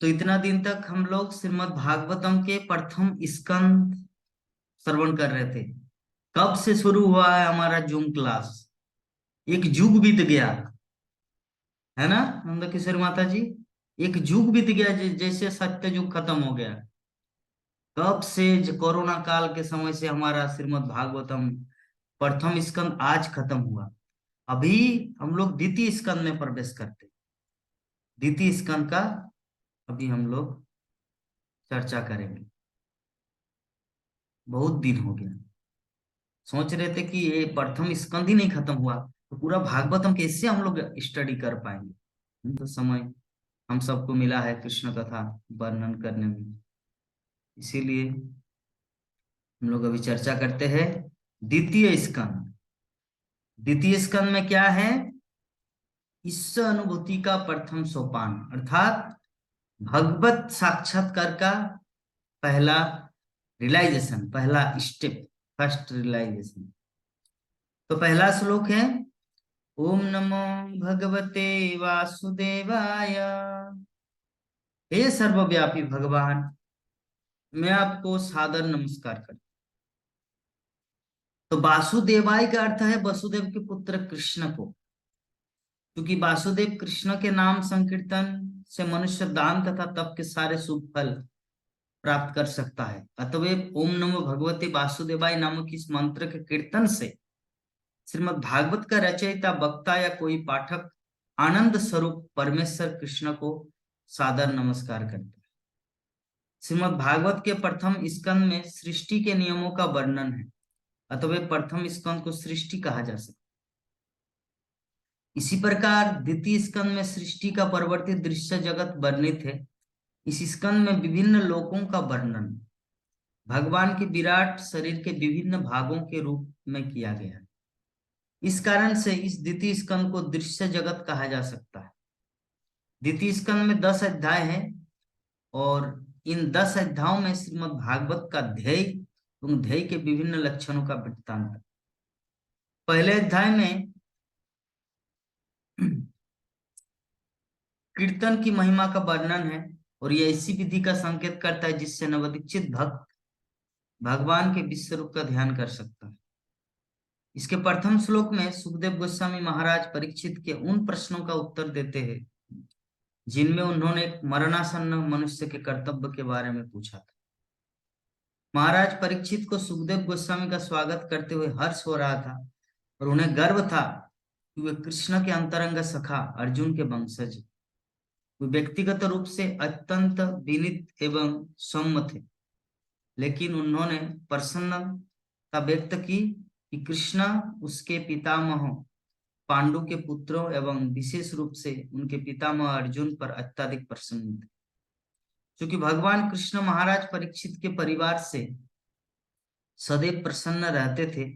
तो इतना दिन तक हम लोग श्रीमद् भागवतम के प्रथम स्कंद श्रवण कर रहे थे। कब से शुरू हुआ है हमारा जूम क्लास? एक युग बीत गया है ना नंद किशोर माता जी। एक युग बीत गया, जैसे सत्य युग खत्म हो गया। कब से कोरोना काल के समय से हमारा श्रीमद् भागवतम प्रथम स्कंद आज खत्म हुआ। अभी हम लोग द्वितीय स्कंद में प्रवेश करते। द्वितीय स्कंद का अभी हम लोग चर्चा करेंगे। बहुत दिन हो गया, सोच रहे थे कि ये प्रथम स्कंद ही नहीं खत्म हुआ तो पूरा भागवतम कैसे हम लोग स्टडी कर पाएंगे। तो समय हम सबको मिला है कृष्ण कथा वर्णन करने में, इसीलिए हम लोग अभी चर्चा करते हैं द्वितीय स्कंद। द्वितीय स्कंद में क्या है? ईश्वर अनुभूति का प्रथम सोपान, अर्थात भगवत साक्षात्कार का पहला रियलाइजेशन, पहला स्टेप, फर्स्ट रियलाइजेशन। तो पहला श्लोक है ओम नमो भगवते वासुदेवाय। हे सर्वव्यापी भगवान, मैं आपको सादर नमस्कार करता हूं। तो वासुदेवाय का अर्थ है वसुदेव के पुत्र कृष्ण को, क्योंकि वासुदेव कृष्ण के नाम संकीर्तन से मनुष्य दान तथा तप के सारे शुभ फल प्राप्त कर सकता है। अतएव ओम नमो भगवते वासुदेवाय नामक इस मंत्र के कीर्तन से श्रीमद् भागवत का रचयिता, वक्ता या कोई पाठक आनंद स्वरूप परमेश्वर कृष्ण को सादर नमस्कार करता है। श्रीमद् भागवत के प्रथम स्कंद में सृष्टि के नियमों का वर्णन है, अतः प्रथम स्कंद को सृष्टि कहा जा सकता है। इसी प्रकार द्वितीय स्कंद में सृष्टि का परिवर्तित दृश्य जगत वर्णित है। इस स्कंद में विभिन्न लोकों का वर्णन भगवान के विराट शरीर के विभिन्न भागों के रूप में किया गया है। इस कारण से इस द्वितीय स्कंद को दृश्य जगत कहा जा सकता है। द्वितीय स्कंद में 10 अध्याय हैं और इन 10 अध्यायों में श्रीमद् भागवत का ध्येय एवं ध्येय के विभिन्न लक्षणों का वृत्तांत। पहले अध्याय में कीर्तन की महिमा का वर्णन है और यह ऐसी विधि का संकेत करता है जिससे नवदीक्षित भक्त भगवान के विश्व रूप का ध्यान कर सकता है। इसके प्रथम श्लोक में सुखदेव गोस्वामी महाराज परीक्षित के उन प्रश्नों का उत्तर देते हैं जिनमें उन्होंने एक मरणासन्न मनुष्य के कर्तव्य के बारे में पूछा था। महाराज परीक्षित को सुखदेव गोस्वामी का स्वागत करते हुए हर्ष हो रहा था और उन्हें गर्व था कि वे कृष्ण के अंतरंग सखा अर्जुन के वंशज। वे व्यक्तिगत रूप से अत्यंत विनीत एवं सौम्य थे, लेकिन उन्होंने प्रसन्नता व्यक्त की कि कृष्ण उसके पितामह पांडु के पुत्रों एवं विशेष रूप से उनके पितामह अर्जुन पर अत्यधिक प्रसन्न थे। क्योंकि भगवान कृष्ण महाराज परीक्षित के परिवार से सदैव प्रसन्न रहते थे,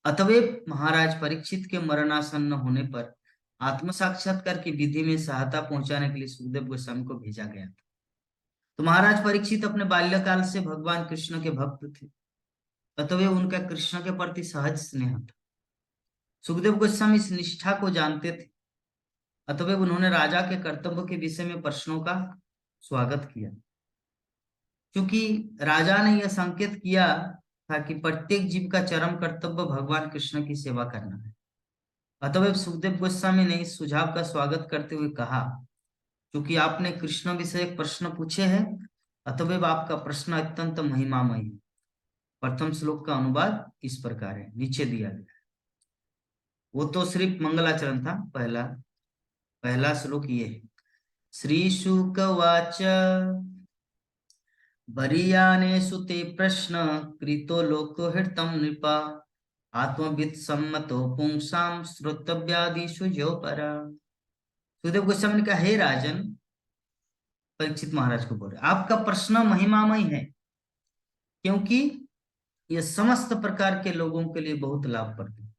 अतएव महाराज परीक्षित के मरणासन्न होने पर आत्म साक्षात्कार की विधि में सहायता पहुंचाने के लिए सुखदेव गोस्वामी को भेजा गया था। तो महाराज परीक्षित अपने बाल्यकाल से भगवान कृष्ण के भक्त थे, अतएव उनका कृष्ण के प्रति सहज स्नेह था। सुखदेव गोस्वामी इस निष्ठा को जानते थे, अतएव उन्होंने राजा के कर्तव्य के विषय में प्रश्नों का स्वागत किया। क्योंकि राजा ने यह संकेत किया था कि प्रत्येक जीव का चरम कर्तव्य भगवान कृष्ण की सेवा करना है। अतएव सुखदेव गोस्वामी ने इस सुझाव का स्वागत करते हुए कहा, क्योंकि आपने कृष्ण विषयक प्रश्न पूछे हैं, अतएव आपका प्रश्न अत्यंत महिमामय है। प्रथम श्लोक का अनुवाद इस प्रकार है, नीचे दिया गया है। वो तो सिर्फ मंगलाचरण था। पहला श्लोक ये है। श्री शुक वाच वरीयानेषु ते प्रश्न कृतो लोकहितं नृपा आत्मविद सम्मतो पुंसाम श्रोतव्यादिषु जो परा। सुखदेव गोस्वामी ने कहा, हे राजन, परीक्षित महाराज को बोले, आपका प्रश्न महिमामय है, क्योंकि यह समस्त प्रकार के लोगों के लिए बहुत लाभप्रद है।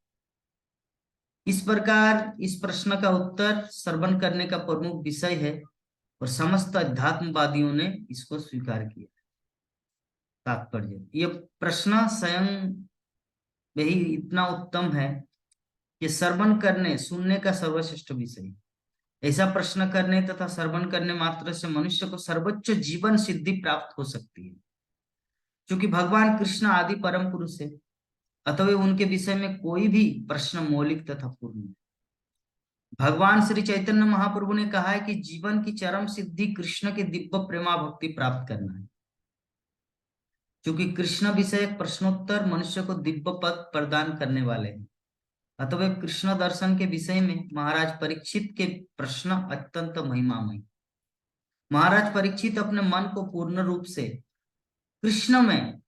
इस प्रकार इस प्रश्न का उत्तर श्रवण करने का प्रमुख विषय है और समस्त अध्यात्मवादियों ने इसको स्वीकार किया। तात्पर्य, यह प्रश्न स्वयं में ही इतना उत्तम है कि श्रवण करने सुनने का सर्वश्रेष्ठ विषय। ऐसा प्रश्न करने तथा श्रवण करने मात्र से मनुष्य को सर्वोच्च जीवन सिद्धि प्राप्त हो सकती है। क्योंकि भगवान कृष्ण आदि परम पुरुष है, अतः उनके विषय में कोई भी प्रश्न मौलिक तथा पूर्ण है। भगवान श्री चैतन्य महाप्रभु ने कहा है कि जीवन की चरम सिद्धि कृष्ण की दिव्य प्रेमा भक्ति प्राप्त करना है। क्योंकि कृष्ण विषयक प्रश्नोत्तर मनुष्य को दिव्य पद प्रदान करने वाले हैं, अतः कृष्ण दर्शन के विषय में महाराज परीक्षित के प्रश्न अत्यंत महिमामय। महाराज परीक्षित अपने मन को पूर्ण रूप से कृष्ण में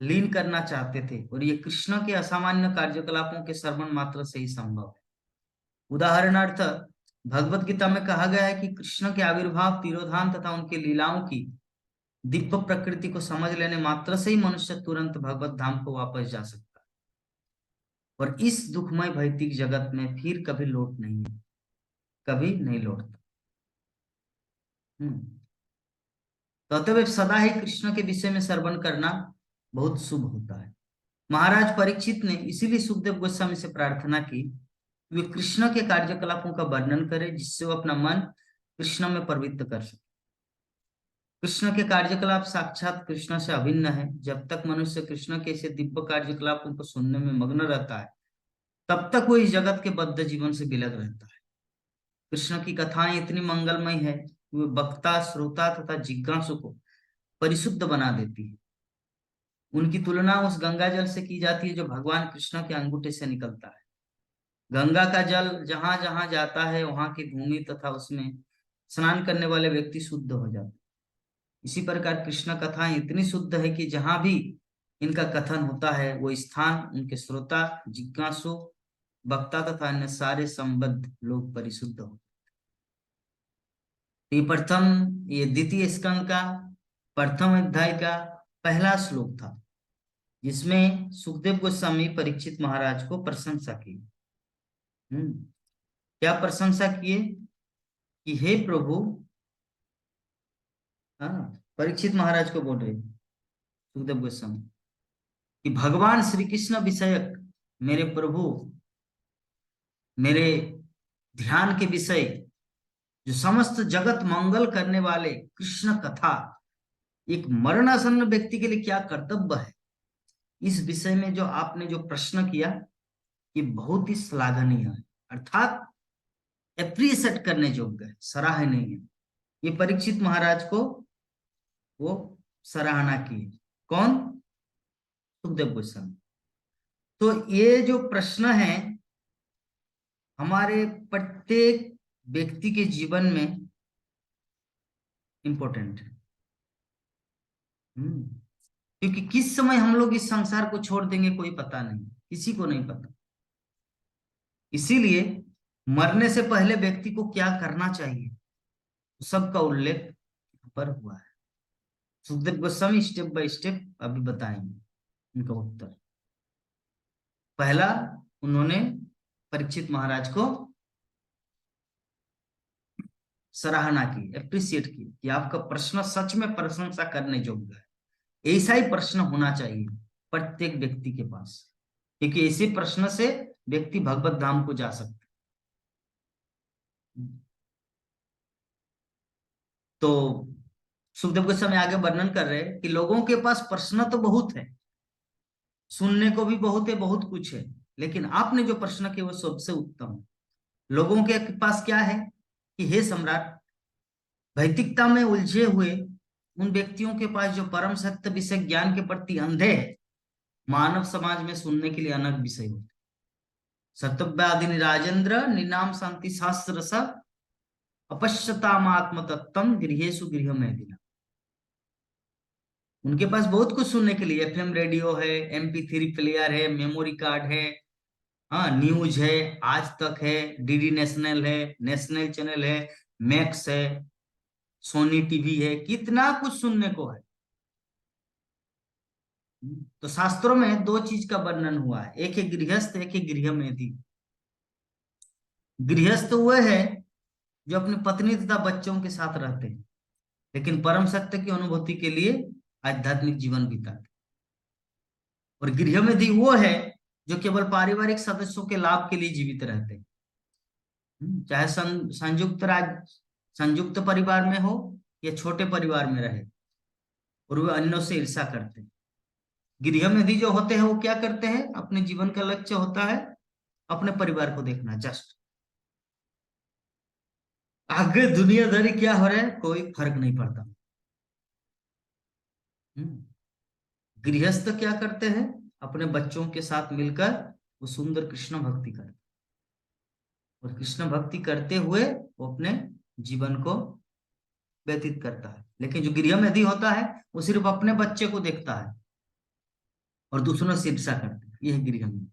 लीन करना चाहते थे, और ये कृष्ण के असामान्य कार्यकलापों के श्रवण मात्र से ही संभव है। उदाहरणार्थ भगवत गीता में कहा गया है कि कृष्ण के आविर्भाव, तिरोधान तथा उनके लीलाओं की दिव्य प्रकृति को समझ लेने मात्र से ही मनुष्य तुरंत भगवत धाम को वापस जा सकता है, और इस दुखमय भौतिक जगत में फिर कभी लौट नहीं है, कभी नहीं लौटता। तो अतः सदा ही कृष्ण के विषय में श्रवण करना बहुत शुभ होता है। महाराज परीक्षित ने इसीलिए सुखदेव गोस्वामी से प्रार्थना की वे कृष्ण के कार्यकलापों का वर्णन करें, जिससे वो अपना मन कृष्ण में पवित्र कर सके। कृष्ण के कार्यकलाप साक्षात कृष्ण से अभिन्न है। जब तक मनुष्य कृष्ण के ऐसे दिव्य कार्यकलापों को सुनने में मग्न रहता है, तब तक वो इस जगत के बद्ध जीवन से विलग रहता है। कृष्ण की कथाएं इतनी मंगलमय है कि वे वक्ता, श्रोता तथा जिज्ञासु को परिशुद्ध बना देती है। उनकी तुलना उस गंगा जल से की जाती है जो भगवान कृष्ण के अंगूठे से निकलता है। गंगा का जल जहां जहां जाता है, वहां की भूमि तथा उसमें स्नान करने वाले व्यक्ति शुद्ध हो जाते हैं। इसी प्रकार कृष्ण कथाएं इतनी शुद्ध है कि जहां भी इनका कथन होता है, वो स्थान उनके श्रोता, जिज्ञासु, वक्ता तथा अन्य सारे संबद्ध लोग परिशुद्ध हो। ये द्वितीय स्कंद का प्रथम अध्याय का पहला श्लोक था, जिसमें सुखदेव गोस्वामी परीक्षित महाराज को प्रशंसा की। क्या प्रशंसा किए कि हे प्रभु, परीक्षित महाराज को बोल रहे सुखदेव गोस्वामी कि भगवान श्री कृष्ण विषयक मेरे प्रभु, मेरे ध्यान के विषय, जो समस्त जगत मंगल करने वाले कृष्ण कथा एक मरणासन्न व्यक्ति के लिए क्या कर्तव्य है, इस विषय में जो आपने जो प्रश्न किया, ये बहुत ही श्लाघनीय है, अर्थात एप्रिशिएट करने योग्य है, सराहनीय है। ये परीक्षित महाराज को वो सराहना की। कौन? सुखदेव गोस्वामी। तो ये जो प्रश्न है हमारे प्रत्येक व्यक्ति के जीवन में इंपॉर्टेंट है, क्योंकि किस समय हम लोग इस संसार को छोड़ देंगे कोई पता नहीं, किसी को नहीं पता। इसीलिए मरने से पहले व्यक्ति को क्या करना चाहिए, सबका उल्लेख पर हुआ है। Sukhdev Goswami step by step अभी बताएंगे उनका उत्तर। पहला, उन्होंने परीक्षित महाराज को सराहना की, एप्रिशिएट की कि आपका प्रश्न सच में प्रशंसा करने योग्य है। ऐसा ही प्रश्न होना चाहिए प्रत्येक व्यक्ति के पास, क्योंकि ऐसे प्रश्न से व्यक्ति भगवत धाम को जा सकता है। तो सुखदेव गोस्वामी आगे वर्णन कर रहे हैं कि लोगों के पास प्रश्न तो बहुत है, सुनने को भी बहुत है, बहुत कुछ है, लेकिन आपने जो प्रश्न किया वो सबसे उत्तम है। लोगों के पास क्या है कि हे सम्राट, भौतिकता में उलझे हुए उन व्यक्तियों के पास जो परम सत्य विषय ज्ञान के प्रति अंधे है, मानव समाज में सुनने के लिए अनेक विषय होते। सत्यव्याधि राजेंद्र निनाम शांति शास्त्र सब अपश्यतात्म तत्व गृहेशु गृह में दिना। उनके पास बहुत कुछ सुनने के लिए, एफएम रेडियो है, MP3 प्लेयर है, मेमोरी कार्ड है, हाँ, न्यूज है, आज तक है, डीडी नेशनल है, नेशनल चैनल है, मैक्स है, सोनी टीवी है, कितना कुछ सुनने को है। तो शास्त्रों में दो चीज का वर्णन हुआ है, एक है गृहस्थ, एक है गृह मेधी। गृहस्थ वो है जो अपनी पत्नी तथा बच्चों के साथ रहते हैं, लेकिन परम सत्य की अनुभूति के लिए आध्यात्मिक जीवन बिताते। और गृह मेधी वो है जो केवल पारिवारिक सदस्यों के लाभ के लिए जीवित रहते हैं। चाहे संयुक्त परिवार में हो या छोटे परिवार में रहे, और वे अन्यों से ईर्ष्या करते हैं। गृहमेधी जो होते हैं वो क्या करते हैं, अपने जीवन का लक्ष्य होता है अपने परिवार को देखना, जस्ट आगे दुनियादारी क्या हो रहा है कोई फर्क नहीं पड़ता। हम्म। गृहस्थ क्या करते हैं, अपने बच्चों के साथ मिलकर वो सुंदर कृष्ण भक्ति करते हैं, और कृष्ण भक्ति करते हुए वो अपने जीवन को व्यतीत करता है। लेकिन जो गृहमेधी होता है वो सिर्फ अपने बच्चे को देखता है और दूसरों से ईर्ष्या करता है, यह गृहमेधी।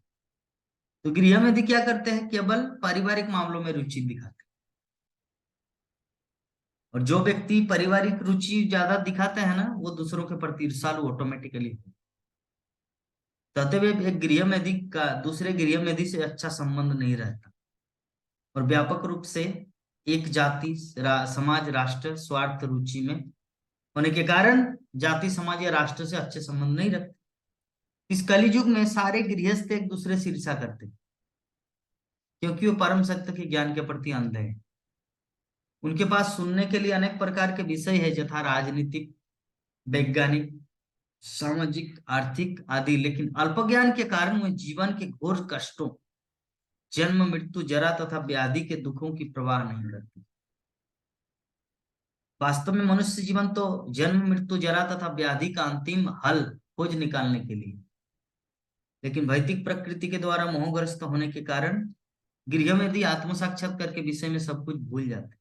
तो गृहमेधी क्या करते हैं, केवल पारिवारिक मामलों में रुचि दिखाते हैं। और जो व्यक्ति पारिवारिक रुचि ज्यादा दिखाते हैं ना, वो दूसरों के प्रति ईर्ष्यालु ऑटोमेटिकली। तथापि एक गृहमेधी का दूसरे गृहमेधी से अच्छा संबंध नहीं रहता, और व्यापक रूप से एक जाति समाज राष्ट्र स्वार्थ रुचि में होने के कारण जाति समाज या राष्ट्र से अच्छे संबंध नहीं रखते। इस कलियुग में सारे गृहस्थ एक दूसरे से ईर्ष्या करते हैं, क्योंकि वो परम सत्य के ज्ञान के प्रति अंधे हैं। उनके पास सुनने के लिए अनेक प्रकार के विषय है, यथा राजनीतिक, वैज्ञानिक, सामाजिक, आर्थिक आदि, लेकिन अल्प ज्ञान के कारण वे जीवन के घोर कष्टों, जन्म मृत्यु जरा तथा व्याधि के दुखों की परवाह नहीं करते। वास्तव में मनुष्य जीवन तो जन्म मृत्यु जरा तथा व्याधि का अंतिम हल खोज निकालने के लिए, लेकिन भौतिक प्रकृति के द्वारा मोहग्रस्त होने के कारण गृह में भी आत्म साक्षात्कार के विषय में सब कुछ भूल जाते।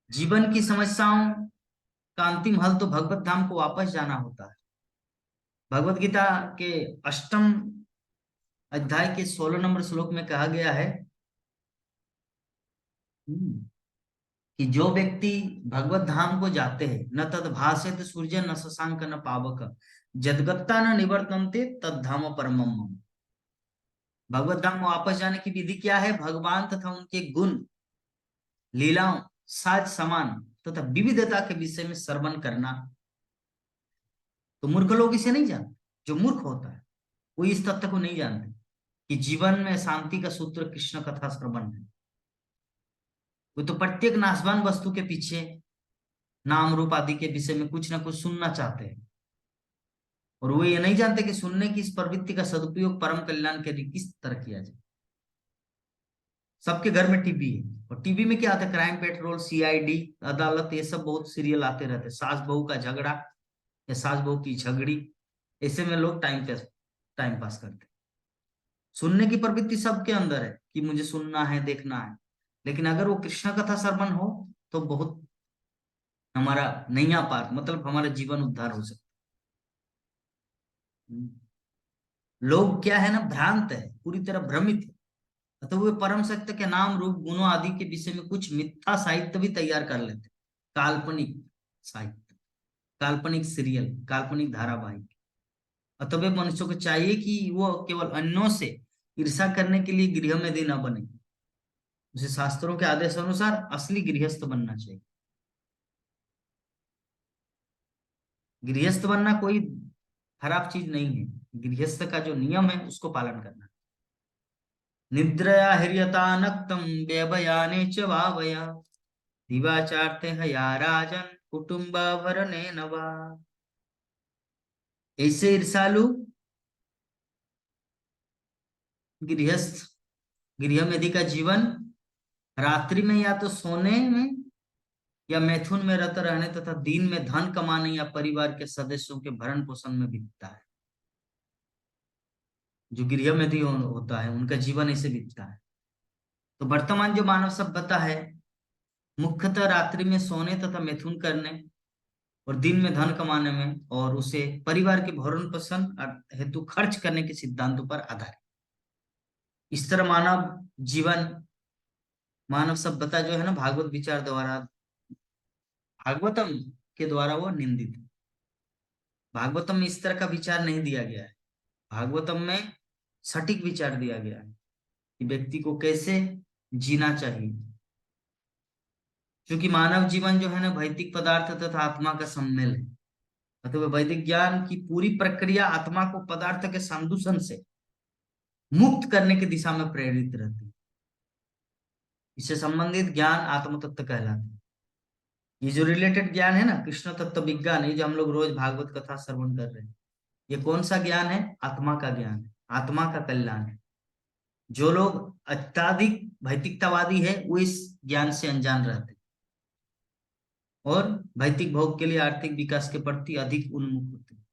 जीवन की समस्याओं का अंतिम हल तो भगवत धाम को वापस जाना होता है। भगवत गीता के अष्टम अध्याय के 16 नंबर श्लोक में कहा गया है कि जो व्यक्ति भगवत धाम को जाते हैं, न तद भासेत सूर्य न शशांक न पावक, जदगत्ता न निवर्तन्ते तद धाम परमम मम। भगवत धाम में वापस जाने की विधि क्या है, भगवान तथा उनके गुण, लीलाओं, साज समान तथा विविधता के विषय में श्रवण करना। तो मूर्ख लोग इसे नहीं जानते। जो मूर्ख होता है वो इस तथ्य को नहीं जानते कि जीवन में शांति का सूत्र कृष्ण कथा श्रवण है। वो तो प्रत्येक नाशवान वस्तु के पीछे नाम रूप आदि के विषय में कुछ ना कुछ सुनना चाहते हैं, और वो ये नहीं जानते कि सुनने की इस प्रवृत्ति का सदुपयोग परम कल्याण के लिए किस तरह किया जाए। सबके घर में टीवी है, और टीवी में क्या आता है, क्राइम पेट्रोल, सीआईडी, अदालत, ये सब बहुत सीरियल आते रहते, सास बहू का झगड़ा या सास बहू की झगड़ी, ऐसे में लोग टाइम पास करते। सुनने की प्रवृत्ति सबके अंदर है कि मुझे सुनना है, देखना है, लेकिन अगर वो कृष्ण कथा श्रवण हो तो बहुत हमारा नैया पार, मतलब हमारा जीवन उद्धार हो सकता। लोग क्या है ना, भ्रांत है, पूरी तरह भ्रमित है, तो वे परम सत्य के नाम रूप गुणों आदि के विषय में कुछ मिथ्या साहित्य भी तैयार कर लेते, काल्पनिक साहित्य, काल्पनिक सीरियल, काल्पनिक धारावाहिक। अतः मनुष्यों को चाहिए कि वो केवल अन्यों से ईर्ष्या करने के लिए गृह में न बने, उसे शास्त्रों के आदेश अनुसार असली गृहस्थ बनना चाहिए। गृहस्थ बनना कोई खराब चीज नहीं है, गृहस्थ का जो नियम है उसको पालन करना। निद्रया हिर्यता नक्तम व्यवयाने च वावया दिवाचार्थे हया राजन कुटुम्बाभरणे नवा। ऐसे ईर्षालु गृहस्थ, गृहमेधी का जीवन रात्रि में या तो सोने में या मैथुन में रत रहने तथा दिन में धन कमाने या परिवार के सदस्यों के भरण पोषण में बीतता है। जो गृहमेधी होता है उनका जीवन ऐसे बीतता है। तो वर्तमान जो मानव सभ्यता है मुख्यतः रात्रि में सोने तथा मैथुन करने और दिन में धन कमाने में और उसे परिवार के भरण पोषण हेतु खर्च करने के सिद्धांतों पर आधारित। इस तरह मानव जीवन, मानव सभ्यता जो है ना, भागवत विचार द्वारा, भागवतम के द्वारा वो निंदित है। भागवतम में इस तरह का विचार नहीं दिया गया है। भागवतम में सटीक विचार दिया गया है कि व्यक्ति को कैसे जीना चाहिए, क्योंकि मानव जीवन जो है ना भौतिक पदार्थ तथा आत्मा का सम्मेल है। अतः वैदिक ज्ञान की पूरी प्रक्रिया आत्मा को पदार्थ के संदूषण से मुक्त करने की दिशा में प्रेरित रहती है। इससे संबंधित ज्ञान आत्म तत्व कहलाता है। ये जो रिलेटेड ज्ञान है ना, कृष्ण तत्व विज्ञान, ये जो हम लोग रोज भागवत कथा श्रवण कर रहे हैं, ये कौन सा ज्ञान है? आत्मा का ज्ञान है, आत्मा का कल्याण है। जो लोग अत्यधिक भौतिकतावादी है वो इस ज्ञान से अनजान रहते हैं और भौतिक भोग के लिए आर्थिक विकास के प्रति अधिक उन्मुख होते हैं।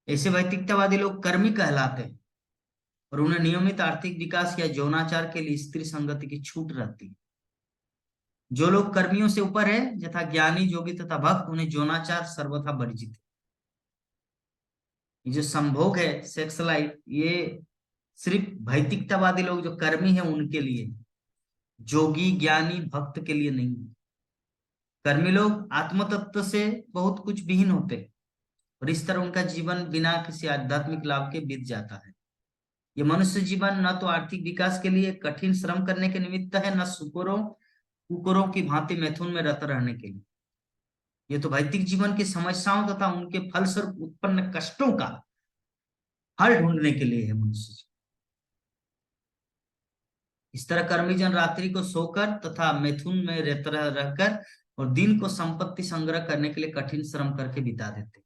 ऐसे भौतिकतावादी लोग कर्मी कहलाते हैं और उन्हें नियमित आर्थिक विकास या यौनाचार के लिए स्त्री संगति की छूट रहती है। जो लोग कर्मियों से ऊपर है यथा ज्ञानी, योगी तथा भक्त, उन्हें यौनाचार सर्वथा वर्जित है। ये जो संभोग है, सेक्स लाइफ, ये सिर्फ भौतिकतावादी लोग जो कर्मी है उनके लिए, जोगी ज्ञानी भक्त के लिए नहीं है। कर्मी लोग आत्म तत्व से बहुत कुछ विहीन होते हैं और इस तरह उनका जीवन बिना किसी आध्यात्मिक लाभ के बीत जाता है। ये मनुष्य जीवन न तो आर्थिक विकास के लिए कठिन श्रम करने के निमित्त है, न सुकरों कुकरों की भांति मैथुन में रत रहने के लिए। ये तो भौतिक जीवन की समस्याओं तथा उनके फलस्वरूप उत्पन्न कष्टों का हल ढूंढने के लिए है मनुष्य जीवन। इस तरह कर्मी जन रात्रि को सोकर तथा मैथुन में रहकर और दिन को संपत्ति संग्रह करने के लिए कठिन श्रम करके बिता देते।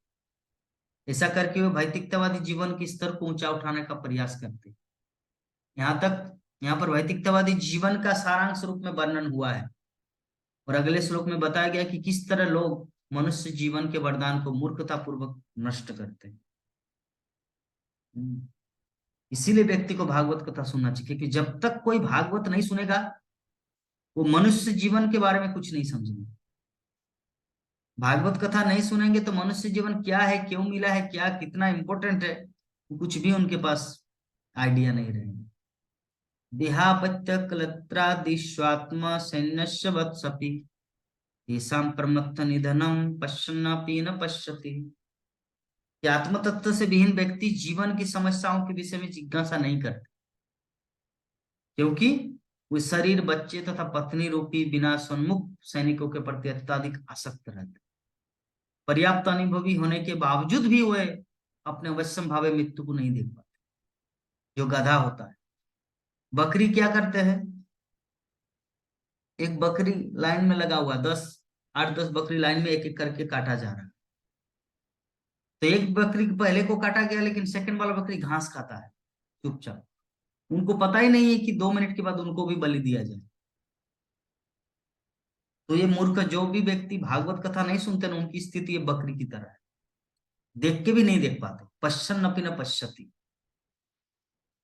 ऐसा करके वे भौतिकतावादी जीवन के स्तर को ऊंचा उठाने का प्रयास करते। यहाँ पर भौतिकतावादी जीवन का सारांश रूप में वर्णन हुआ है और अगले श्लोक में बताया गया कि किस तरह लोग मनुष्य जीवन के वरदान को मूर्खता पूर्वक नष्ट करते हैं। इसीलिए व्यक्ति को भागवत कथा सुनना चाहिए, क्योंकि जब तक कोई भागवत नहीं सुनेगा वो मनुष्य जीवन के बारे में कुछ नहीं समझेंगे। भागवत कथा नहीं सुनेंगे तो मनुष्य जीवन क्या है, क्यों मिला है, क्या कितना इंपॉर्टेंट है, कुछ भी उनके पास आइडिया नहीं रहेगा। देहापत्य कलत्रादिश्वात्म सैन्यस्य वत्सपि येषां प्रमत्त निधनम पश्यन्नपि न पश्यति। आत्म तत्व से विहीन व्यक्ति जीवन की समस्याओं के विषय में जिज्ञासा नहीं करते, क्योंकि वो शरीर, बच्चे तथा पत्नी रूपी विनाशोन्मुख सैनिकों के प्रति अत्यधिक आसक्त रहते। पर्याप्त अनुभवी होने के बावजूद भी वे अपने अवश्यम भावे मृत्यु को नहीं देख पाते। जो गधा होता है, बकरी क्या करते हैं, एक बकरी लाइन में लगा हुआ, 8-10 बकरी लाइन में एक एक करके काटा जा रहा है। तो एक बकरी पहले को काटा गया, लेकिन सेकंड वाला बकरी घास खाता है चुपचाप। उनको पता ही नहीं है कि 2 मिनट के बाद उनको भी बलि दिया जाए। तो ये मूर्ख जो भी व्यक्ति भागवत कथा नहीं सुनते ना, उनकी स्थिति ये बकरी की तरह है, देख के भी नहीं देख पाते। पश्चन अपि न पश्यति।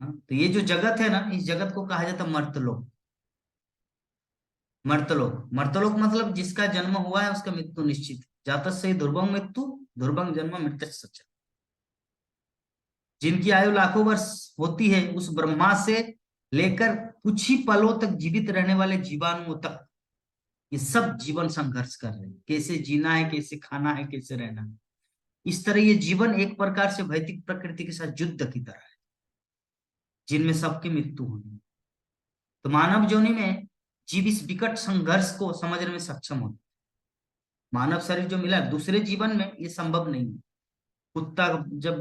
तो ये जो जगत है ना, इस जगत को कहा जाता है मर्तलोक। मर्तलोक, मर्तलोक मतलब जिसका जन्म हुआ है उसका मृत्यु निश्चित है। जातस्य ध्रुवं मृत्यु ध्रुवं जन्म मृत्यु सच। जिनकी आयु लाखों वर्ष होती है, उस ब्रह्मा से लेकर कुछ ही पलों तक जीवित रहने वाले जीवाणुओं तक, ये सब जीवन संघर्ष कर रहे हैं। कैसे जीना है, कैसे खाना है, कैसे रहना है। इस तरह ये जीवन एक प्रकार से भौतिक प्रकृति के साथ युद्ध की तरह है, जिनमें सबकी मृत्यु होनी है। तो मानव योनि में जीव इस विकट संघर्ष को समझने में सक्षम होते। मानव शरीर जो मिला, दूसरे जीवन में ये संभव नहीं है। कुत्ता जब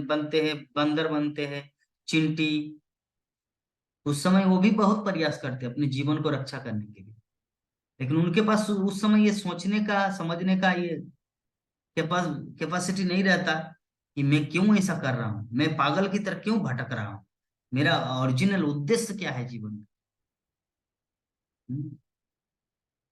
बनते हैं, बंदर बनते हैं, चींटी, उस समय वो भी बहुत प्रयास करते हैं अपने जीवन को रक्षा करने के लिए, लेकिन उनके पास उस समय ये सोचने का, समझने का ये कैपेसिटी नहीं रहता कि मैं क्यों ऐसा कर रहा हूं, मैं पागल की तरह क्यों भटक रहा हूं, मेरा ओरिजिनल उद्देश्य क्या है जीवन में।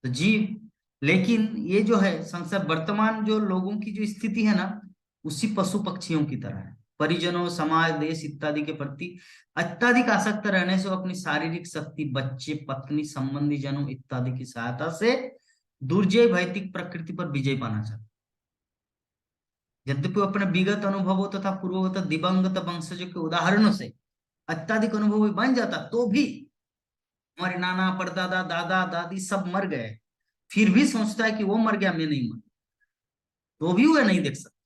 तो जीव, लेकिन ये जो है संसार, वर्तमान जो लोगों की जो स्थिति है ना, उसी पशु पक्षियों की तरह है। परिजनों, समाज, देश इत्यादि के प्रति अत्यधिक आसक्त रहने से वो अपनी शारीरिक शक्ति, बच्चे, पत्नी, संबंधी जनों इत्यादि की सहायता से दुर्जय भौतिक प्रकृति पर विजय पाना चाहते। यद्यपि अपने विगत अनुभवों तथा पूर्वगत दिवंगत वंशजों के उदाहरणों से अत्यधिक अनुभवी बन जाता, तो भी हमारे नाना, परदादा, दादा, दादी सब मर गए, फिर भी सोचता है कि वो मर गया, मैं नहीं मर, तो भी वह नहीं देख सकता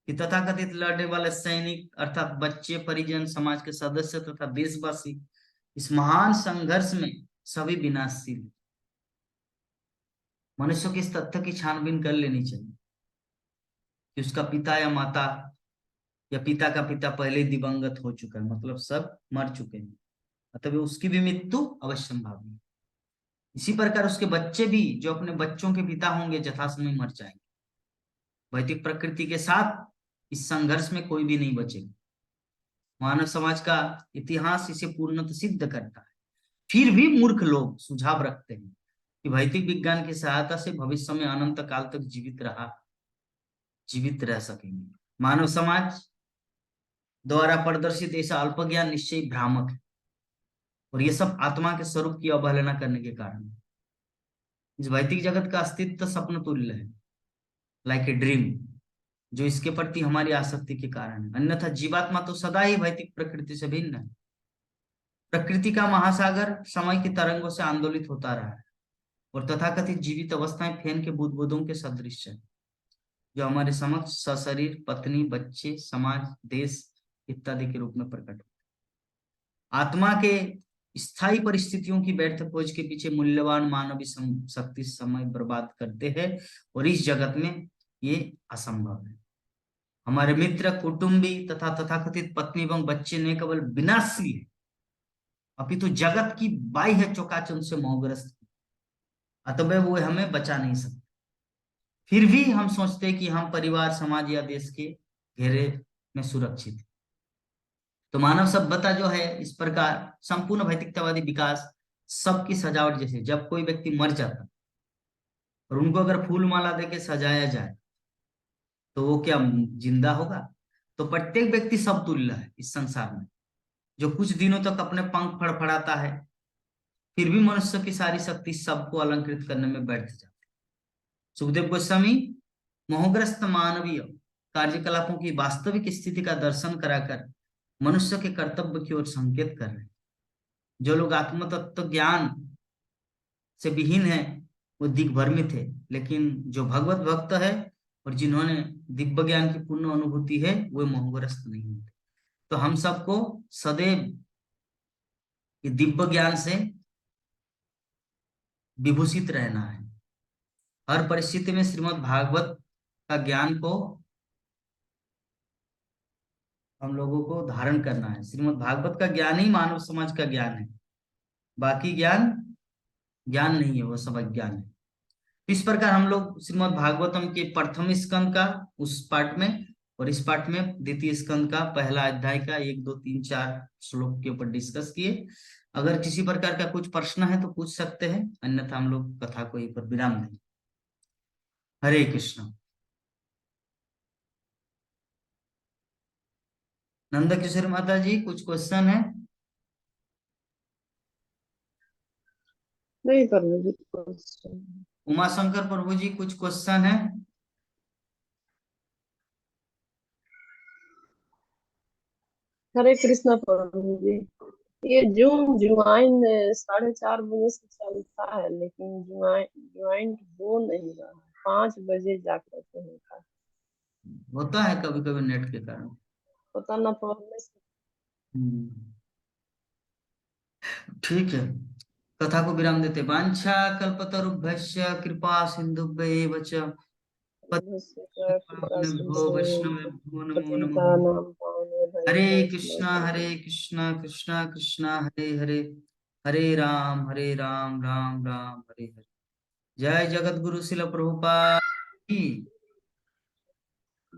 कि तथाकथित लड़ने वाले सैनिक अर्थात बच्चे, परिजन, समाज के सदस्य तथा देशवासी इस महान संघर्ष में सभी विनाशशील। मनुष्य को इस तथ्य की छानबीन कर लेनी चाहिए कि उसका पिता या माता या पिता का पिता पहले दिवंगत हो चुका है, मतलब सब मर चुके हैं। अतः उसकी भी मृत्यु अवश्य संभावनी है। इसी प्रकार उसके बच्चे भी जो अपने बच्चों के पिता होंगे यथासमय मर जाएंगे। भौतिक प्रकृति के साथ इस संघर्ष में कोई भी नहीं बचेगा। मानव समाज का इतिहास इसे पूर्णतः सिद्ध करता है। फिर भी मूर्ख लोग सुझाव रखते हैं कि भौतिक विज्ञान की सहायता से भविष्य में अनंत काल तक जीवित रह सकेंगे। मानव समाज द्वारा प्रदर्शित ऐसा अल्पज्ञान निश्चय भ्रामक है, और ये सब आत्मा के स्वरूप की अवहेलना करने के कारण है। इस भौतिक जगत का अस्तित्व स्वप्न तुल्य है, लाइक ए ड्रीम, जो इसके प्रति हमारी आसक्ति के कारण है। अन्यथा जीवात्मा तो सदा ही भौतिक प्रकृति से भिन्न है। प्रकृति का महासागर समय की तरंगों से आंदोलित होता रहा है, और तथाकथित जीवित अवस्थाएं फैन के बुदबुदों के सदृश है, जो हमारे समक्ष सशरीर पत्नी, बच्चे, समाज, देश इत्यादि के रूप में प्रकट हो। आत्मा के स्थायी परिस्थितियों की व्यर्थ खोज के पीछे मूल्यवान मानवीय शक्ति समय बर्बाद करते हैं, और इस जगत में ये असंभव है। हमारे मित्र, कुटुंबी तथा तथाकथित पत्नी एवं बच्चे न केवल विनाशशील है, अपितु जगत की बाह्य चौकाचौंध से मोहग्रस्त, अतः वो हमें बचा नहीं सकते। फिर भी हम सोचते हैं कि हम परिवार, समाज या देश के घेरे में सुरक्षित हैं। तो मानव सभ्यता जो है इस प्रकार संपूर्ण भौतिकतावादी विकास सबकी सजावट जैसे, जब कोई व्यक्ति मर जाता और उनको अगर फूल माला देके सजाया जाए तो वो क्या जिंदा होगा? तो प्रत्येक व्यक्ति सब तुल्य है इस संसार में, जो कुछ दिनों तक अपने पंख फड़फड़ाता है, फिर भी मनुष्य की सारी शक्ति सबको अलंकृत करने में व्यर्थ जाती है। सुखदेव गोस्वामी मोहग्रस्त मानवीय कार्यकलापों की वास्तविक स्थिति का दर्शन कराकर मनुष्य के कर्तव्य की ओर संकेत कर रहे हैं। जो लोग आत्म तत्व ज्ञान से विहीन है वो दिग्भ्रमित है, लेकिन जो भगवत भक्त है और जिन्होंने दिव्य ज्ञान की पूर्ण अनुभूति है वो मोहग्रस्त नहीं होते। तो हम सबको सदैव दिव्य ज्ञान से विभूषित रहना है। हर परिस्थिति में श्रीमद् भागवत का ज्ञान को हम लोगों को धारण करना है। श्रीमद् भागवत का ज्ञान ही मानव समाज का ज्ञान है, बाकी ज्ञान ज्ञान नहीं है, वो सब अज्ञान है। इस प्रकार हम लोग श्रीमद् भागवतम के प्रथम स्कंद का उस पाठ में, और इस पाठ में द्वितीय स्कंद का पहला अध्याय का 1, 2, 3, 4 श्लोक के ऊपर डिस्कस किए। अगर किसी प्रकार का कुछ प्रश्न है तो पूछ सकते हैं, अन्यथा हम लोग कथा को यहीं पर विराम देंगे। हरे कृष्ण। नंद किशोर माता जी कुछ क्वेश्चन है? नहीं प्रभु जी, क्वेश्चन। उमाशंकर प्रभु जी कुछ क्वेश्चन है? हरे कृष्णा प्रभु जी। ये जूम ज्वाइन 4:30 बजे से चलता है, लेकिन ज्वाइन हो नहीं रहा है। 5 बजे जाकर के होता है। होता है कभी कभी नेट के कारण। पता ना प्रॉब्लम। हम्म, ठीक है, कथा को विराम देते। वांछा कल्पतरुभ्यश्च कृपा सिन्धुभ्येव च पतितानेभ्यो वैष्णवेभ्यो नमो नमः। हरे कृष्णा कृष्णा कृष्णा हरे हरे, हरे राम राम राम हरे हरे। जय जगत गुरु शिल प्रभुपाद की,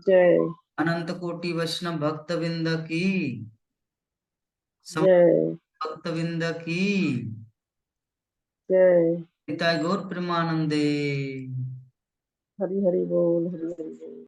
जय अनंत कोटि वैष्णव भक्त विंद की, समस्त जय भक्त विंद की, जय। पिता गौर प्रेमानंदे। हरि हरि बोल, हरि हरि बोल।